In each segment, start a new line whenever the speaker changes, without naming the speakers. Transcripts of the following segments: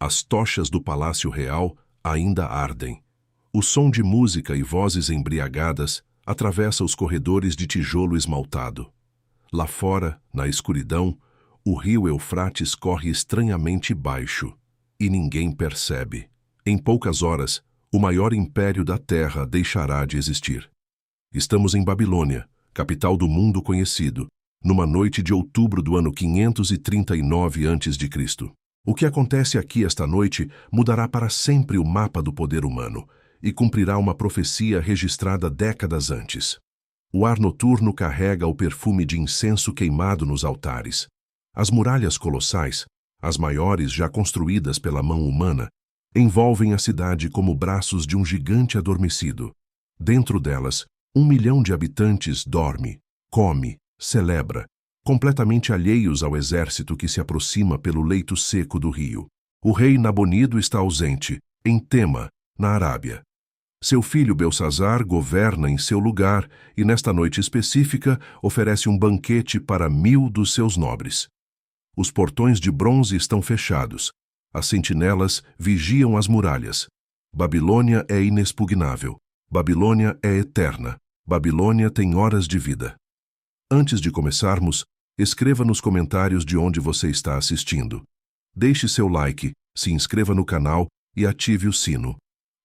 As tochas do Palácio Real ainda ardem. O som de música e vozes embriagadas atravessa os corredores de tijolo esmaltado. Lá fora, na escuridão, o rio Eufrates corre estranhamente baixo, e ninguém percebe. Em poucas horas, o maior império da Terra deixará de existir. Estamos em Babilônia, capital do mundo conhecido, numa noite de outubro do ano 539 a.C. O que acontece aqui esta noite mudará para sempre o mapa do poder humano e cumprirá uma profecia registrada décadas antes. O ar noturno carrega o perfume de incenso queimado nos altares. As muralhas colossais, as maiores já construídas pela mão humana, envolvem a cidade como braços de um gigante adormecido. Dentro delas, 1 milhão de habitantes dorme, come, celebra, completamente alheios ao exército que se aproxima pelo leito seco do rio. O rei Nabonido está ausente, em Tema, na Arábia. Seu filho Belsazar governa em seu lugar e, nesta noite específica, oferece um banquete para 1000 dos seus nobres. Os portões de bronze estão fechados. As sentinelas vigiam as muralhas. Babilônia é inexpugnável. Babilônia é eterna. Babilônia tem horas de vida. Antes de começarmos, escreva nos comentários de onde você está assistindo. Deixe seu like, se inscreva no canal e ative o sino.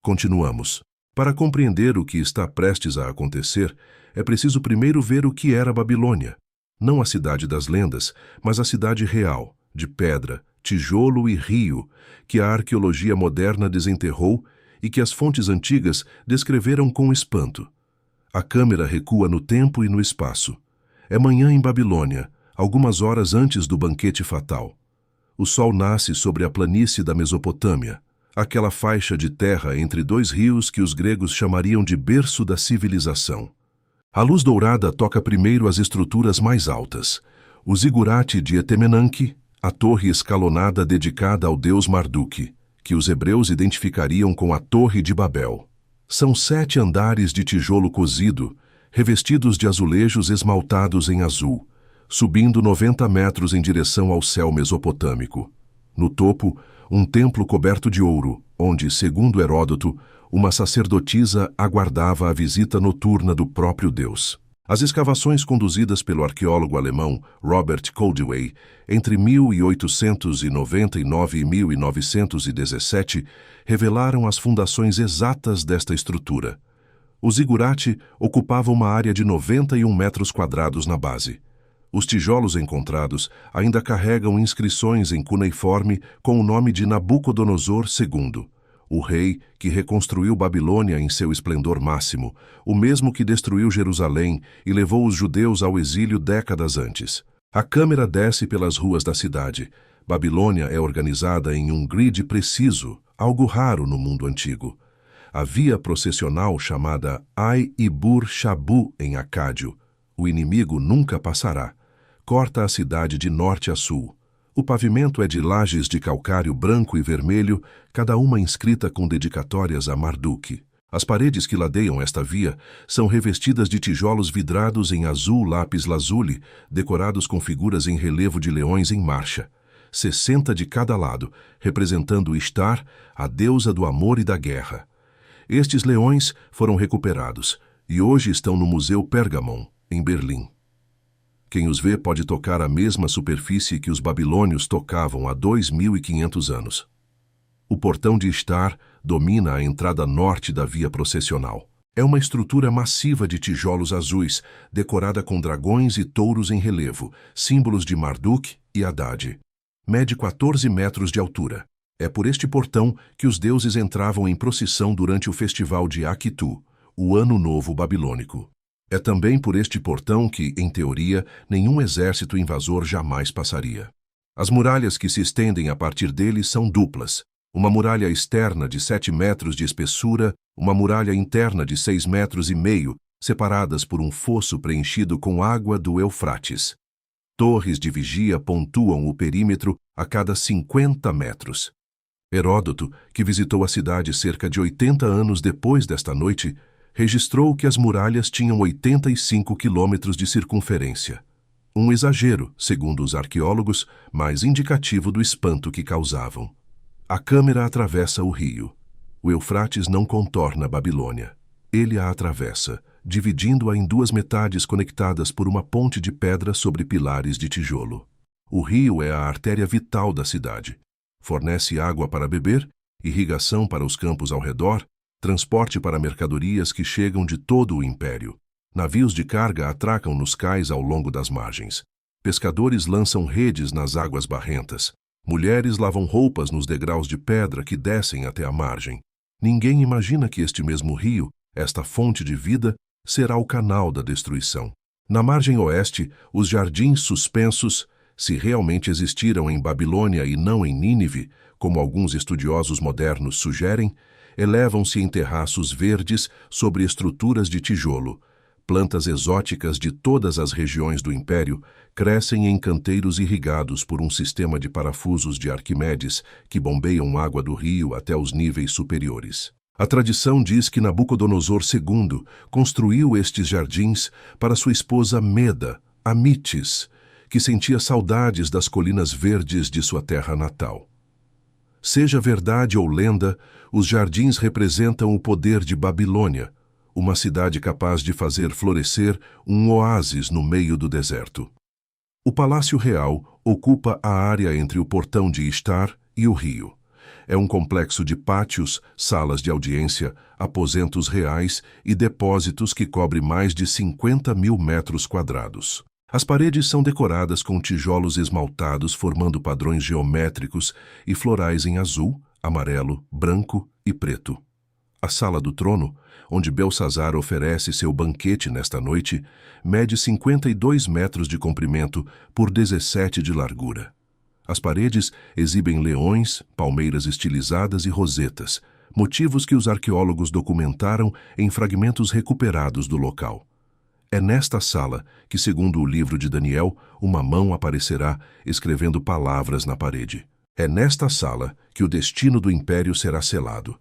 Continuamos. Para compreender o que está prestes a acontecer, é preciso primeiro ver o que era Babilônia. Não a cidade das lendas, mas a cidade real, de pedra, tijolo e rio, que a arqueologia moderna desenterrou e que as fontes antigas descreveram com espanto. A câmera recua no tempo e no espaço. É manhã em Babilônia, algumas horas antes do banquete fatal. O sol nasce sobre a planície da Mesopotâmia, aquela faixa de terra entre dois rios que os gregos chamariam de berço da civilização. A luz dourada toca primeiro as estruturas mais altas. O zigurate de Etemenanque, a torre escalonada dedicada ao deus Marduk, que os hebreus identificariam com a Torre de Babel. São 7 andares de tijolo cozido, revestidos de azulejos esmaltados em azul, subindo 90 metros em direção ao céu mesopotâmico. No topo, um templo coberto de ouro, onde, segundo Heródoto, uma sacerdotisa aguardava a visita noturna do próprio Deus. As escavações conduzidas pelo arqueólogo alemão Robert Koldewey entre 1899 e 1917 revelaram as fundações exatas desta estrutura. O zigurate ocupava uma área de 91 metros quadrados na base. Os tijolos encontrados ainda carregam inscrições em cuneiforme com o nome de Nabucodonosor II, o rei que reconstruiu Babilônia em seu esplendor máximo, o mesmo que destruiu Jerusalém e levou os judeus ao exílio décadas antes. A câmera desce pelas ruas da cidade. Babilônia é organizada em um grid preciso, algo raro no mundo antigo. A via processional chamada Ai-Ibur Shabu em acádio, o inimigo nunca passará, corta a cidade de norte a sul. O pavimento é de lajes de calcário branco e vermelho, cada uma inscrita com dedicatórias a Marduk. As paredes que ladeiam esta via são revestidas de tijolos vidrados em azul lápis lazuli, decorados com figuras em relevo de leões em marcha, 60 de cada lado, representando Ishtar, a deusa do amor e da guerra. Estes leões foram recuperados e hoje estão no Museu Pergamon, em Berlim. Quem os vê pode tocar a mesma superfície que os babilônios tocavam há 2500 anos. O portão de Ishtar domina a entrada norte da via processional. É uma estrutura massiva de tijolos azuis, decorada com dragões e touros em relevo, símbolos de Marduk e Haddad. Mede 14 metros de altura. É por este portão que os deuses entravam em procissão durante o festival de Akitu, o Ano Novo Babilônico. É também por este portão que, em teoria, nenhum exército invasor jamais passaria. As muralhas que se estendem a partir dele são duplas. Uma muralha externa de 7 metros de espessura, uma muralha interna de 6,5 metros, separadas por um fosso preenchido com água do Eufrates. Torres de vigia pontuam o perímetro a cada 50 metros. Heródoto, que visitou a cidade cerca de 80 anos depois desta noite, registrou que as muralhas tinham 85 quilômetros de circunferência. Um exagero, segundo os arqueólogos, mas indicativo do espanto que causavam. A câmera atravessa o rio. O Eufrates não contorna Babilônia. Ele a atravessa, dividindo-a em duas metades conectadas por uma ponte de pedra sobre pilares de tijolo. O rio é a artéria vital da cidade. Fornece água para beber, irrigação para os campos ao redor, transporte para mercadorias que chegam de todo o império. Navios de carga atracam nos cais ao longo das margens. Pescadores lançam redes nas águas barrentas. Mulheres lavam roupas nos degraus de pedra que descem até a margem. Ninguém imagina que este mesmo rio, esta fonte de vida, será o canal da destruição. Na margem oeste, os jardins suspensos, se realmente existiram em Babilônia e não em Nínive, como alguns estudiosos modernos sugerem, elevam-se em terraços verdes sobre estruturas de tijolo. Plantas exóticas de todas as regiões do império crescem em canteiros irrigados por um sistema de parafusos de Arquimedes que bombeiam água do rio até os níveis superiores. A tradição diz que Nabucodonosor II construiu estes jardins para sua esposa Meda, Amites, que sentia saudades das colinas verdes de sua terra natal. Seja verdade ou lenda, os jardins representam o poder de Babilônia, uma cidade capaz de fazer florescer um oásis no meio do deserto. O Palácio Real ocupa a área entre o portão de Ishtar e o rio. É um complexo de pátios, salas de audiência, aposentos reais e depósitos que cobre mais de 50.000 metros quadrados. As paredes são decoradas com tijolos esmaltados formando padrões geométricos e florais em azul, amarelo, branco e preto. A sala do trono, onde Belsazar oferece seu banquete nesta noite, mede 52 metros de comprimento por 17 de largura. As paredes exibem leões, palmeiras estilizadas e rosetas, motivos que os arqueólogos documentaram em fragmentos recuperados do local. É nesta sala que, segundo o livro de Daniel, uma mão aparecerá escrevendo palavras na parede. É nesta sala que o destino do império será selado.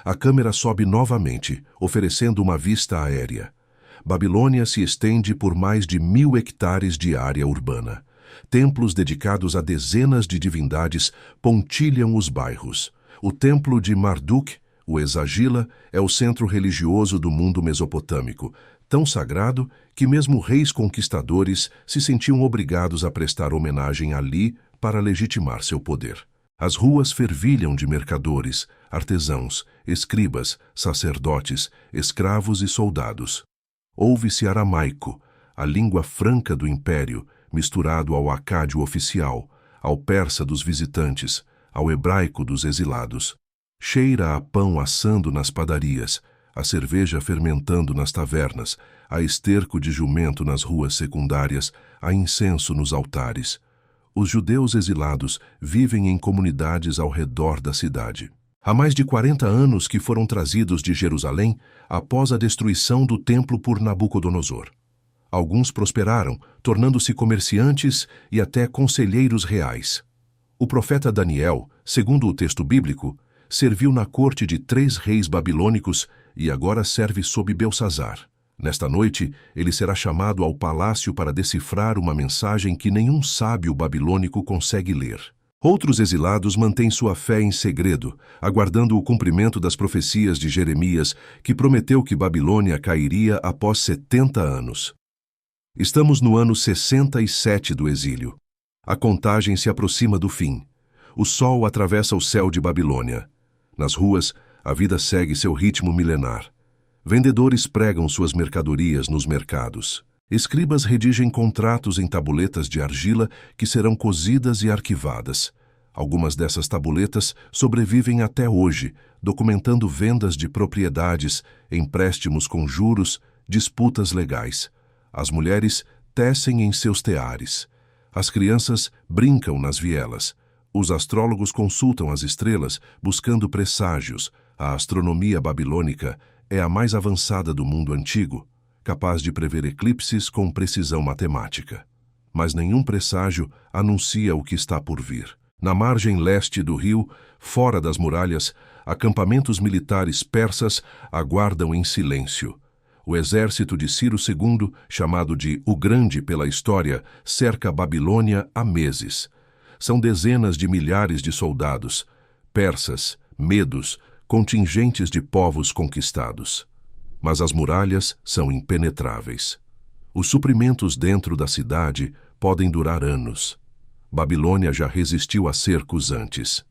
A câmera sobe novamente, oferecendo uma vista aérea. Babilônia se estende por mais de 1.000 hectares de área urbana. Templos dedicados a dezenas de divindades pontilham os bairros. O templo de Marduk, o Exagila, é o centro religioso do mundo mesopotâmico, tão sagrado que mesmo reis conquistadores se sentiam obrigados a prestar homenagem ali para legitimar seu poder. As ruas fervilham de mercadores, artesãos, escribas, sacerdotes, escravos e soldados. Ouve-se aramaico, a língua franca do império, misturado ao acádio oficial, ao persa dos visitantes, ao hebraico dos exilados. Cheira a pão assando nas padarias, a cerveja fermentando nas tavernas, a esterco de jumento nas ruas secundárias, a incenso nos altares. Os judeus exilados vivem em comunidades ao redor da cidade. Há mais de 40 anos que foram trazidos de Jerusalém após a destruição do templo por Nabucodonosor. Alguns prosperaram, tornando-se comerciantes e até conselheiros reais. O profeta Daniel, segundo o texto bíblico, serviu na corte de 3 reis babilônicos e agora serve sob Belsazar. Nesta noite, ele será chamado ao palácio para decifrar uma mensagem que nenhum sábio babilônico consegue ler. Outros exilados mantêm sua fé em segredo, aguardando o cumprimento das profecias de Jeremias, que prometeu que Babilônia cairia após 70 anos. Estamos no ano 67 do exílio. A contagem se aproxima do fim. O sol atravessa o céu de Babilônia. Nas ruas, a vida segue seu ritmo milenar. Vendedores pregam suas mercadorias nos mercados. Escribas redigem contratos em tabuletas de argila que serão cozidas e arquivadas. Algumas dessas tabuletas sobrevivem até hoje, documentando vendas de propriedades, empréstimos com juros, disputas legais. As mulheres tecem em seus teares. As crianças brincam nas vielas. Os astrólogos consultam as estrelas, buscando presságios. A astronomia babilônica é a mais avançada do mundo antigo, capaz de prever eclipses com precisão matemática. Mas nenhum presságio anuncia o que está por vir. Na margem leste do rio, fora das muralhas, acampamentos militares persas aguardam em silêncio. O exército de Ciro II, chamado de O Grande pela história, cerca a Babilônia há meses. São dezenas de milhares de soldados, persas, medos, contingentes de povos conquistados. Mas as muralhas são impenetráveis. Os suprimentos dentro da cidade podem durar anos. Babilônia já resistiu a cercos antes.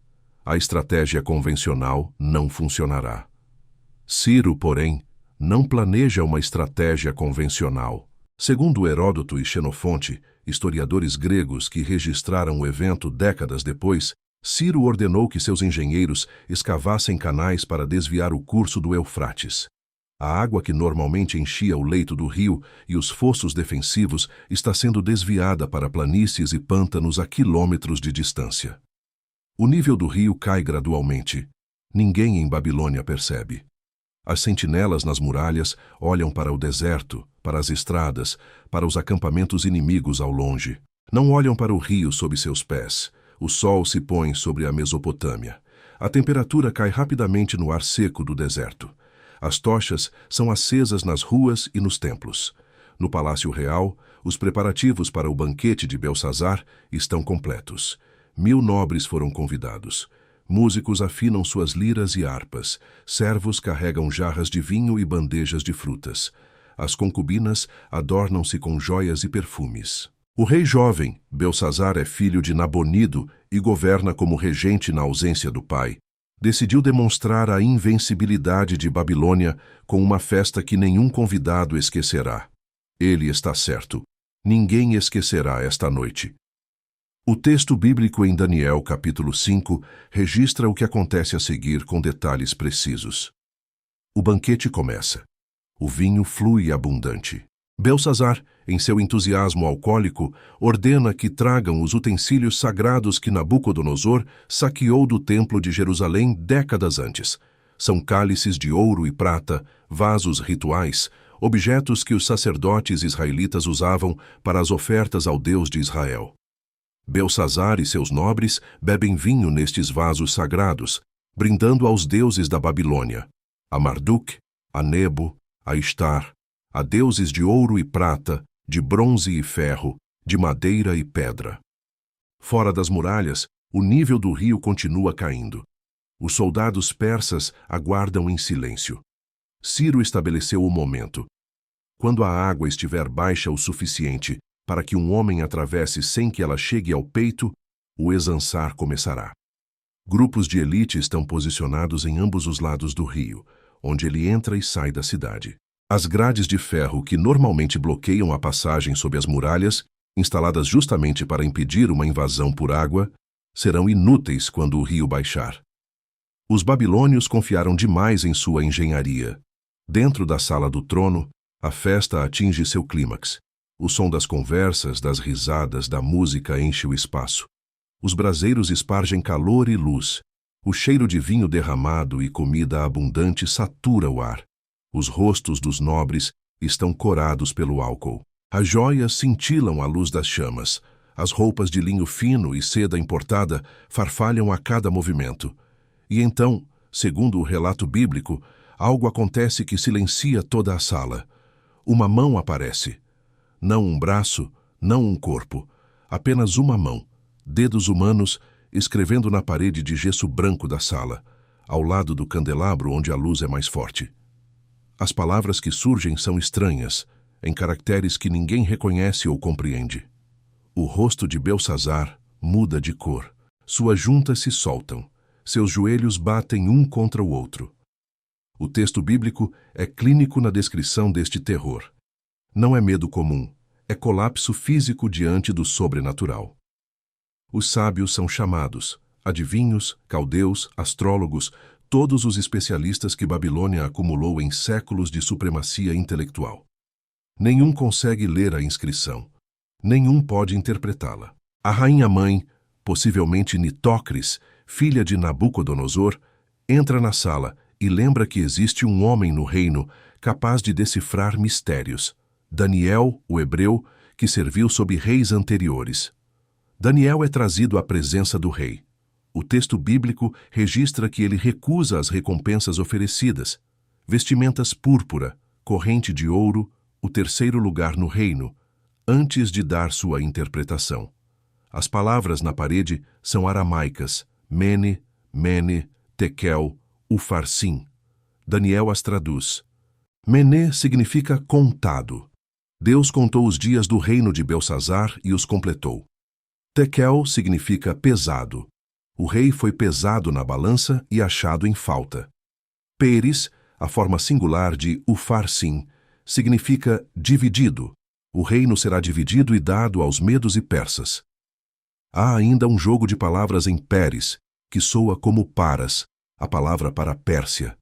A estratégia convencional não funcionará. Ciro, porém, não planeja uma estratégia convencional. Segundo Heródoto e Xenofonte, historiadores gregos que registraram o evento décadas depois, Ciro ordenou que seus engenheiros escavassem canais para desviar o curso do Eufrates. A água que normalmente enchia o leito do rio e os fossos defensivos está sendo desviada para planícies e pântanos a quilômetros de distância. O nível do rio cai gradualmente. Ninguém em Babilônia percebe. As sentinelas nas muralhas olham para o deserto, para as estradas, para os acampamentos inimigos ao longe. Não olham para o rio sob seus pés. O sol se põe sobre a Mesopotâmia. A temperatura cai rapidamente no ar seco do deserto. As tochas são acesas nas ruas e nos templos. No Palácio Real, os preparativos para o banquete de Belsazar estão completos. 1000 nobres foram convidados. Músicos afinam suas liras e harpas. Servos carregam jarras de vinho e bandejas de frutas. As concubinas adornam-se com joias e perfumes. O rei jovem, Belsazar, é filho de Nabonido e governa como regente na ausência do pai. Decidiu demonstrar a invencibilidade de Babilônia com uma festa que nenhum convidado esquecerá. Ele está certo. Ninguém esquecerá esta noite. O texto bíblico em Daniel, capítulo 5, registra o que acontece a seguir com detalhes precisos. O banquete começa. O vinho flui abundante. Belsazar, em seu entusiasmo alcoólico, ordena que tragam os utensílios sagrados que Nabucodonosor saqueou do templo de Jerusalém décadas antes. São cálices de ouro e prata, vasos rituais, objetos que os sacerdotes israelitas usavam para as ofertas ao Deus de Israel. Belsazar e seus nobres bebem vinho nestes vasos sagrados, brindando aos deuses da Babilônia, a Marduk, a Nebo, a Ishtar, a deuses de ouro e prata, de bronze e ferro, de madeira e pedra. Fora das muralhas, o nível do rio continua caindo. Os soldados persas aguardam em silêncio. Ciro estabeleceu o momento. Quando a água estiver baixa o suficiente para que um homem atravesse sem que ela chegue ao peito, o exansar começará. Grupos de elite estão posicionados em ambos os lados do rio, onde ele entra e sai da cidade. As grades de ferro que normalmente bloqueiam a passagem sob as muralhas, instaladas justamente para impedir uma invasão por água, serão inúteis quando o rio baixar. Os babilônios confiaram demais em sua engenharia. Dentro da sala do trono, a festa atinge seu clímax. O som das conversas, das risadas, da música enche o espaço. Os braseiros espargem calor e luz. O cheiro de vinho derramado e comida abundante satura o ar. Os rostos dos nobres estão corados pelo álcool. As joias cintilam à luz das chamas. As roupas de linho fino e seda importada farfalham a cada movimento. E então, segundo o relato bíblico, algo acontece que silencia toda a sala. Uma mão aparece. Não um braço, não um corpo. Apenas uma mão, dedos humanos, escrevendo na parede de gesso branco da sala, ao lado do candelabro onde a luz é mais forte. As palavras que surgem são estranhas, em caracteres que ninguém reconhece ou compreende. O rosto de Belsazar muda de cor. Suas juntas se soltam. Seus joelhos batem um contra o outro. O texto bíblico é clínico na descrição deste terror. Não é medo comum, é colapso físico diante do sobrenatural. Os sábios são chamados, adivinhos, caldeus, astrólogos, todos os especialistas que Babilônia acumulou em séculos de supremacia intelectual. Nenhum consegue ler a inscrição. Nenhum pode interpretá-la. A rainha-mãe, possivelmente Nitócris, filha de Nabucodonosor, entra na sala e lembra que existe um homem no reino capaz de decifrar mistérios. Daniel, o hebreu, que serviu sob reis anteriores. Daniel é trazido à presença do rei. O texto bíblico registra que ele recusa as recompensas oferecidas, vestimentas púrpura, corrente de ouro, o terceiro lugar no reino, antes de dar sua interpretação. As palavras na parede são aramaicas, mene, Mene, Tekel, Ufarsim. Daniel as traduz. Mene significa contado. Deus contou os dias do reino de Belsazar e os completou. Tekel significa pesado. O rei foi pesado na balança e achado em falta. Peres, a forma singular de Ufarsim, significa dividido. O reino será dividido e dado aos medos e persas. Há ainda um jogo de palavras em Peres, que soa como paras, a palavra para Pérsia.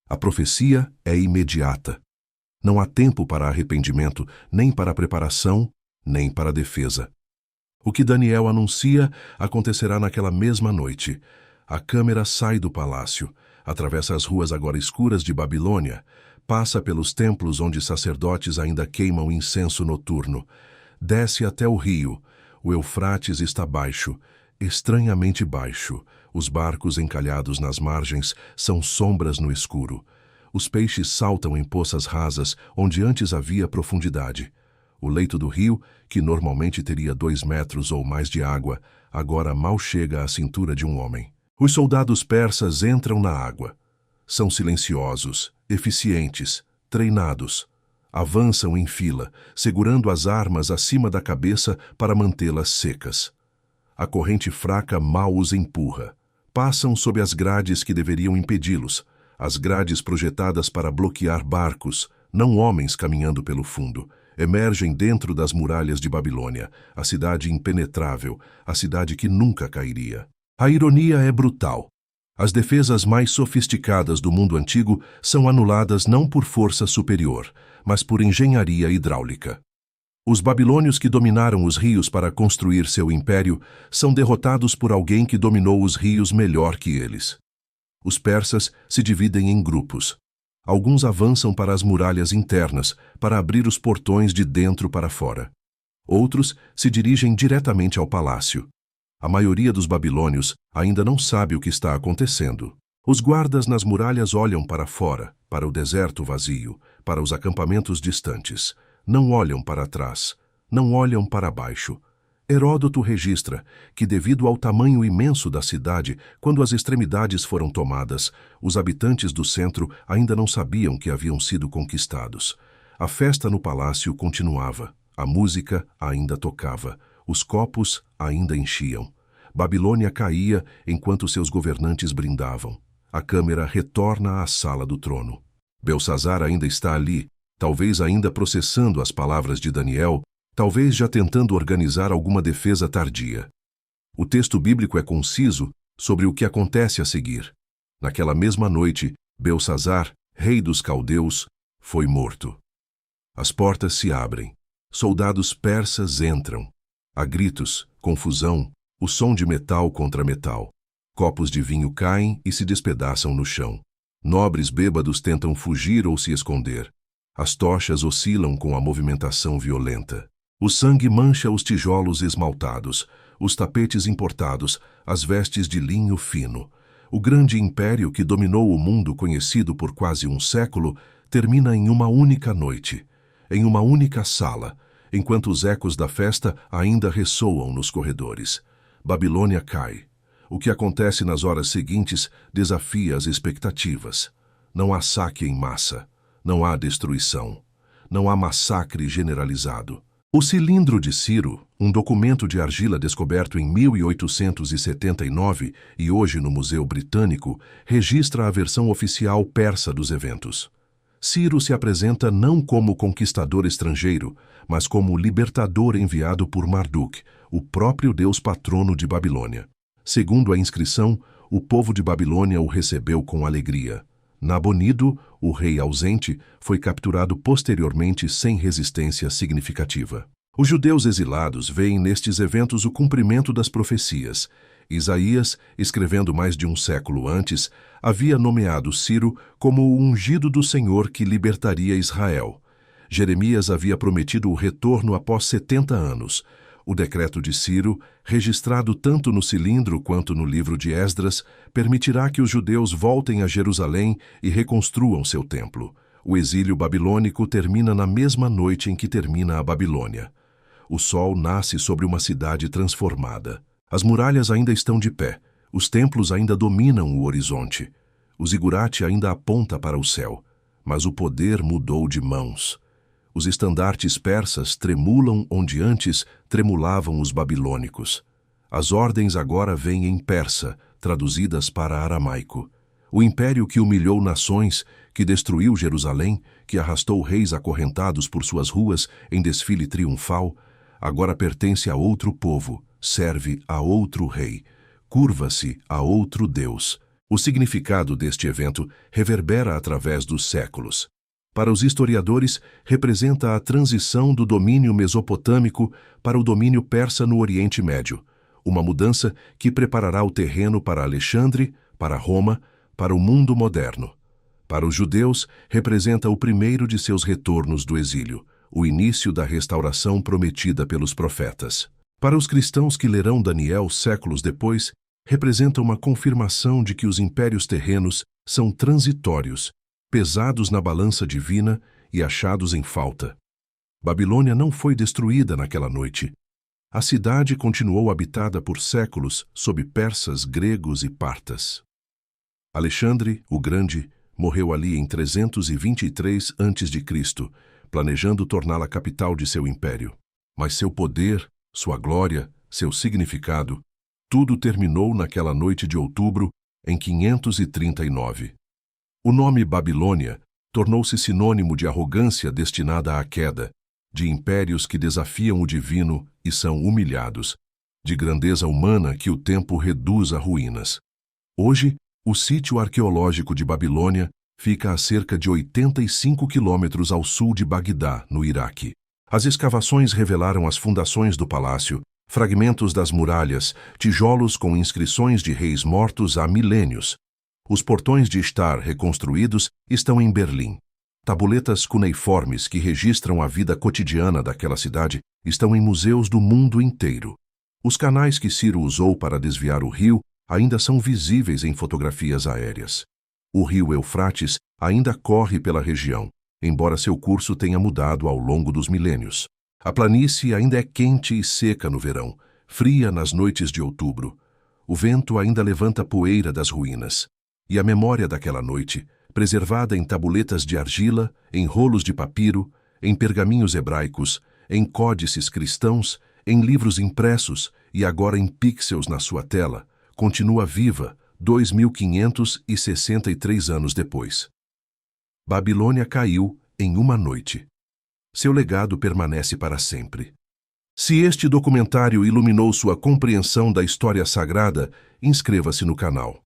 A profecia é imediata. Não há tempo para arrependimento, nem para preparação, nem para defesa. O que Daniel anuncia acontecerá naquela mesma noite. A câmera sai do palácio, atravessa as ruas agora escuras de Babilônia, passa pelos templos onde sacerdotes ainda queimam incenso noturno, desce até o rio. O Eufrates está baixo, estranhamente baixo. Os barcos encalhados nas margens são sombras no escuro. Os peixes saltam em poças rasas, onde antes havia profundidade. O leito do rio, que normalmente teria 2 metros ou mais de água, agora mal chega à cintura de um homem. Os soldados persas entram na água. São silenciosos, eficientes, treinados. Avançam em fila, segurando as armas acima da cabeça para mantê-las secas. A corrente fraca mal os empurra. Passam sob as grades que deveriam impedi-los, as grades projetadas para bloquear barcos, não homens caminhando pelo fundo. Emergem dentro das muralhas de Babilônia, a cidade impenetrável, a cidade que nunca cairia. A ironia é brutal. As defesas mais sofisticadas do mundo antigo são anuladas não por força superior, mas por engenharia hidráulica. Os babilônios que dominaram os rios para construir seu império são derrotados por alguém que dominou os rios melhor que eles. Os persas se dividem em grupos. Alguns avançam para as muralhas internas, para abrir os portões de dentro para fora. Outros se dirigem diretamente ao palácio. A maioria dos babilônios ainda não sabe o que está acontecendo. Os guardas nas muralhas olham para fora, para o deserto vazio, para os acampamentos distantes. Não olham para trás, não olham para baixo. Heródoto registra que, devido ao tamanho imenso da cidade, quando as extremidades foram tomadas, os habitantes do centro ainda não sabiam que haviam sido conquistados. A festa no palácio continuava, a música ainda tocava, os copos ainda enchiam. Babilônia caía enquanto seus governantes brindavam. A câmera retorna à sala do trono. Belsazar ainda está ali, talvez ainda processando as palavras de Daniel, talvez já tentando organizar alguma defesa tardia. O texto bíblico é conciso sobre o que acontece a seguir. Naquela mesma noite, Belsazar, rei dos caldeus, foi morto. As portas se abrem. Soldados persas entram. Há gritos, confusão, o som de metal contra metal. Copos de vinho caem e se despedaçam no chão. Nobres bêbados tentam fugir ou se esconder. As tochas oscilam com a movimentação violenta. O sangue mancha os tijolos esmaltados, os tapetes importados, as vestes de linho fino. O grande império que dominou o mundo conhecido por quase um século termina em uma única noite, em uma única sala, enquanto os ecos da festa ainda ressoam nos corredores. Babilônia cai. O que acontece nas horas seguintes desafia as expectativas. Não há saque em massa. Não há destruição. Não há massacre generalizado. O cilindro de Ciro, um documento de argila descoberto em 1879 e hoje no Museu Britânico, registra a versão oficial persa dos eventos. Ciro se apresenta não como conquistador estrangeiro, mas como libertador enviado por Marduk, o próprio deus patrono de Babilônia. Segundo a inscrição, o povo de Babilônia o recebeu com alegria. Nabonido, o rei ausente, foi capturado posteriormente sem resistência significativa. Os judeus exilados veem nestes eventos o cumprimento das profecias. Isaías, escrevendo mais de um século antes, havia nomeado Ciro como o ungido do Senhor que libertaria Israel. Jeremias havia prometido o retorno após 70 anos. O decreto de Ciro, registrado tanto no cilindro quanto no livro de Esdras, permitirá que os judeus voltem a Jerusalém e reconstruam seu templo. O exílio babilônico termina na mesma noite em que termina a Babilônia. O sol nasce sobre uma cidade transformada. As muralhas ainda estão de pé. Os templos ainda dominam o horizonte. O zigurate ainda aponta para o céu, mas o poder mudou de mãos. Os estandartes persas tremulam onde antes tremulavam os babilônicos. As ordens agora vêm em persa, traduzidas para aramaico. O império que humilhou nações, que destruiu Jerusalém, que arrastou reis acorrentados por suas ruas em desfile triunfal, agora pertence a outro povo, serve a outro rei, curva-se a outro Deus. O significado deste evento reverbera através dos séculos. Para os historiadores, representa a transição do domínio mesopotâmico para o domínio persa no Oriente Médio, uma mudança que preparará o terreno para Alexandre, para Roma, para o mundo moderno. Para os judeus, representa o primeiro de seus retornos do exílio, o início da restauração prometida pelos profetas. Para os cristãos que lerão Daniel séculos depois, representa uma confirmação de que os impérios terrenos são transitórios, pesados na balança divina e achados em falta. Babilônia não foi destruída naquela noite. A cidade continuou habitada por séculos sob persas, gregos e partas. Alexandre, o Grande, morreu ali em 323 a.C., planejando torná-la capital de seu império. Mas seu poder, sua glória, seu significado, tudo terminou naquela noite de outubro, em 539. O nome Babilônia tornou-se sinônimo de arrogância destinada à queda, de impérios que desafiam o divino e são humilhados, de grandeza humana que o tempo reduz a ruínas. Hoje, o sítio arqueológico de Babilônia fica a cerca de 85 quilômetros ao sul de Bagdá, no Iraque. As escavações revelaram as fundações do palácio, fragmentos das muralhas, tijolos com inscrições de reis mortos há milênios. Os portões de Ishtar reconstruídos estão em Berlim. Tabuletas cuneiformes que registram a vida cotidiana daquela cidade estão em museus do mundo inteiro. Os canais que Ciro usou para desviar o rio ainda são visíveis em fotografias aéreas. O rio Eufrates ainda corre pela região, embora seu curso tenha mudado ao longo dos milênios. A planície ainda é quente e seca no verão, fria nas noites de outubro. O vento ainda levanta poeira das ruínas. E a memória daquela noite, preservada em tabuletas de argila, em rolos de papiro, em pergaminhos hebraicos, em códices cristãos, em livros impressos e agora em pixels na sua tela, continua viva 2563 anos depois. Babilônia caiu em uma noite. Seu legado permanece para sempre. Se este documentário iluminou sua compreensão da história sagrada, inscreva-se no canal.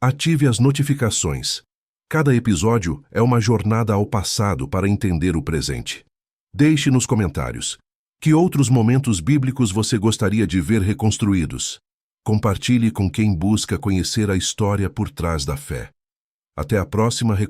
Ative as notificações. Cada episódio é uma jornada ao passado para entender o presente. Deixe nos comentários. Que outros momentos bíblicos você gostaria de ver reconstruídos? Compartilhe com quem busca conhecer a história por trás da fé. Até a próxima reconstrução.